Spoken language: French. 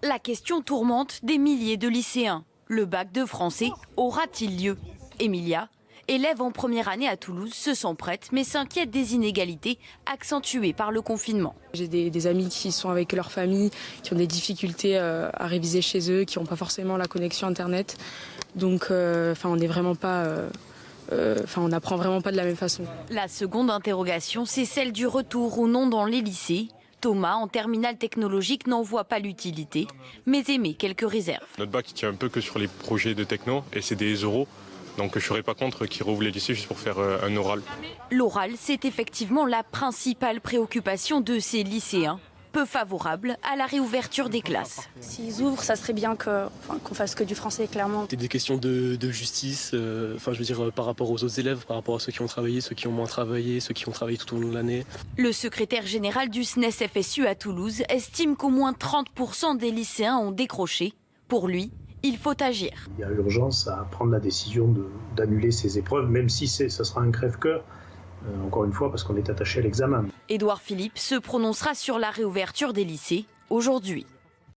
La question tourmente des milliers de lycéens. Le bac de français aura-t-il lieu? Emilia, élève en première année à Toulouse, se sent prête mais s'inquiète des inégalités accentuées par le confinement. J'ai des amis qui sont avec leur famille, qui ont des difficultés à réviser chez eux, qui n'ont pas forcément la connexion Internet. Donc on n'est vraiment pas... on n'apprend vraiment pas de la même façon. La seconde interrogation, c'est celle du retour ou non dans les lycées. Thomas, en terminale technologique, n'en voit pas l'utilité, mais émet quelques réserves. Notre bac il tient un peu que sur les projets de techno et c'est des oraux. Donc je ne serais pas contre qu'ils rouvrent les lycées juste pour faire un oral. L'oral, c'est effectivement la principale préoccupation de ces lycéens, peu favorables à la réouverture des classes. S'ils ouvrent, ça serait bien qu'on fasse que du français, clairement. C'est des questions de justice, par rapport aux autres élèves, par rapport à ceux qui ont travaillé, ceux qui ont moins travaillé, ceux qui ont travaillé tout au long de l'année. Le secrétaire général du SNES-FSU à Toulouse estime qu'au moins 30% des lycéens ont décroché. Pour lui, il faut agir. Il y a urgence à prendre la décision d'annuler ces épreuves, même si ça sera un crève-cœur. Encore une fois, parce qu'on est attaché à l'examen. Édouard Philippe se prononcera sur la réouverture des lycées aujourd'hui.